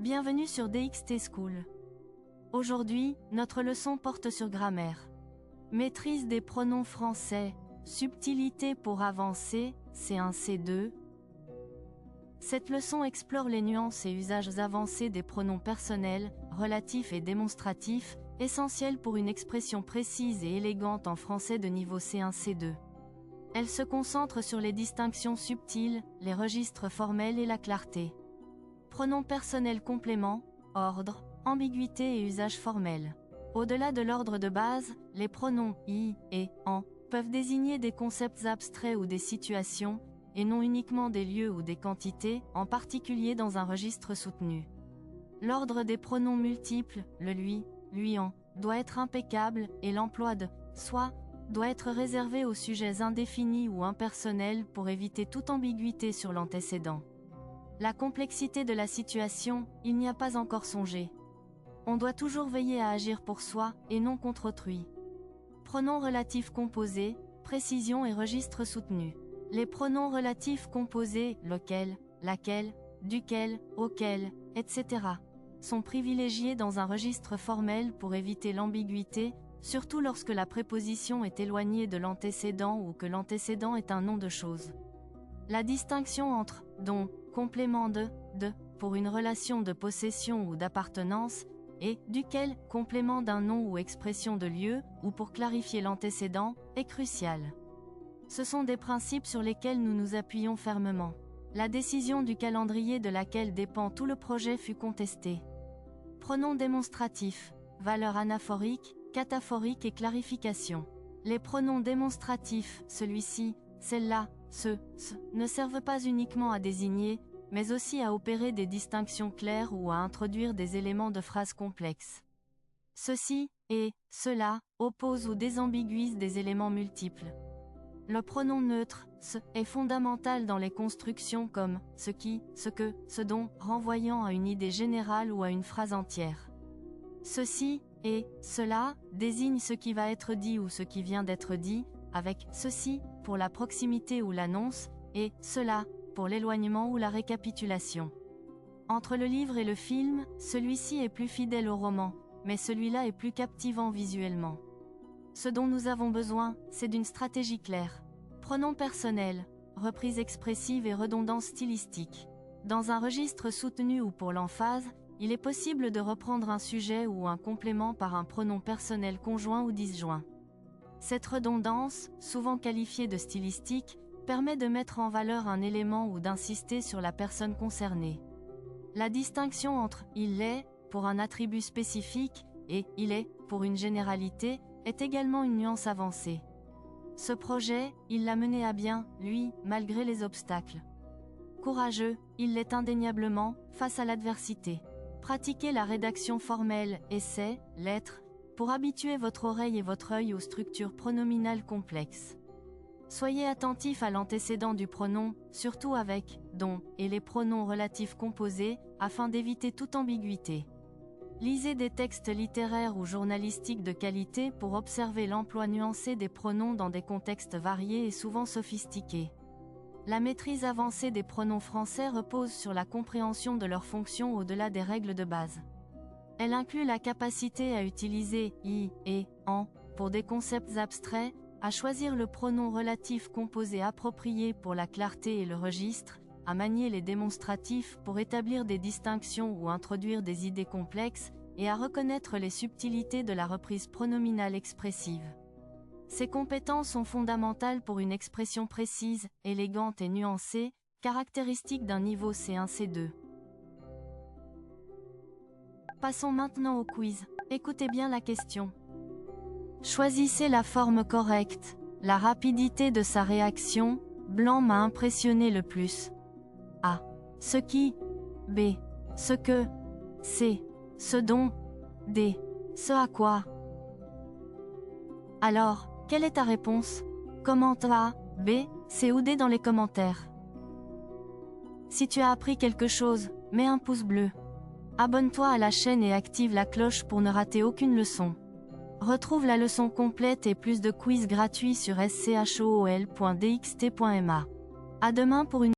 Bienvenue sur DXT School. Aujourd'hui, notre leçon porte sur grammaire. Maîtrise des pronoms français, subtilité pour avancer, C1, C2. Cette leçon explore les nuances et usages avancés des pronoms personnels, relatifs et démonstratifs, essentiels pour une expression précise et élégante en français de niveau C1, C2. Elle se concentre sur les distinctions subtiles, les registres formels et la clarté. Pronoms personnels complément, ordre, ambiguïté et usage formel. Au-delà de l'ordre de base, les pronoms i et en peuvent désigner des concepts abstraits ou des situations, et non uniquement des lieux ou des quantités, en particulier dans un registre soutenu. L'ordre des pronoms multiples, le lui, lui-en, doit être impeccable, et l'emploi de soi doit être réservé aux sujets indéfinis ou impersonnels pour éviter toute ambiguïté sur l'antécédent. La complexité de la situation, il n'y a pas encore songé. On doit toujours veiller à agir pour soi, et non contre autrui. Pronoms relatifs composés, précision et registre soutenu. Les pronoms relatifs composés, lequel, laquelle, duquel, auquel, etc., sont privilégiés dans un registre formel pour éviter l'ambiguïté, surtout lorsque la préposition est éloignée de l'antécédent ou que l'antécédent est un nom de chose. La distinction entre dont, complément de, pour une relation de possession ou d'appartenance, et duquel, complément d'un nom ou expression de lieu, ou pour clarifier l'antécédent, est cruciale. Ce sont des principes sur lesquels nous nous appuyons fermement. La décision du calendrier de laquelle dépend tout le projet fut contestée. Pronoms démonstratifs, valeur anaphorique, cataphorique et clarification. Les pronoms démonstratifs, celui-ci, celle-là, ce, ne servent pas uniquement à désigner, mais aussi à opérer des distinctions claires ou à introduire des éléments de phrases complexes. Ceci, et, cela, opposent ou désambiguisent des éléments multiples. Le pronom neutre, ce, est fondamental dans les constructions comme ce qui, ce que, ce dont, renvoyant à une idée générale ou à une phrase entière. Ceci, et, cela, désigne ce qui va être dit ou ce qui vient d'être dit, avec ceci, pour la proximité ou l'annonce, et cela, pour l'éloignement ou la récapitulation. Entre le livre et le film, celui-ci est plus fidèle au roman, mais celui-là est plus captivant visuellement. Ce dont nous avons besoin, c'est d'une stratégie claire. Pronoms personnels, reprise expressive et redondance stylistique. Dans un registre soutenu ou pour l'emphase, il est possible de reprendre un sujet ou un complément par un pronom personnel conjoint ou disjoint. Cette redondance, souvent qualifiée de stylistique, permet de mettre en valeur un élément ou d'insister sur la personne concernée. La distinction entre « il est » pour un attribut spécifique et « il est » pour une généralité est également une nuance avancée. Ce projet, il l'a mené à bien, lui, malgré les obstacles. Courageux, il l'est indéniablement, face à l'adversité. Pratiquez la rédaction formelle, essai, lettres, pour habituer votre oreille et votre œil aux structures pronominales complexes. Soyez attentif à l'antécédent du pronom, surtout avec « dont » et les pronoms relatifs composés, afin d'éviter toute ambiguïté. Lisez des textes littéraires ou journalistiques de qualité pour observer l'emploi nuancé des pronoms dans des contextes variés et souvent sophistiqués. La maîtrise avancée des pronoms français repose sur la compréhension de leurs fonctions au-delà des règles de base. Elle inclut la capacité à utiliser « i » et « en » pour des concepts abstraits, à choisir le pronom relatif composé approprié pour la clarté et le registre, à manier les démonstratifs pour établir des distinctions ou introduire des idées complexes, et à reconnaître les subtilités de la reprise pronominale expressive. Ces compétences sont fondamentales pour une expression précise, élégante et nuancée, caractéristique d'un niveau C1, C2. Passons maintenant au quiz. Écoutez bien la question. Choisissez la forme correcte. La rapidité de sa réaction, blanc m'a impressionné le plus. A. Ce qui. B. Ce que. C. Ce dont. D. Ce à quoi. Alors, quelle est ta réponse? Commente A, B, C ou D dans les commentaires. Si tu as appris quelque chose, mets un pouce bleu. Abonne-toi à la chaîne et active la cloche pour ne rater aucune leçon. Retrouve la leçon complète et plus de quiz gratuits sur schol.dxt.ma. À demain pour une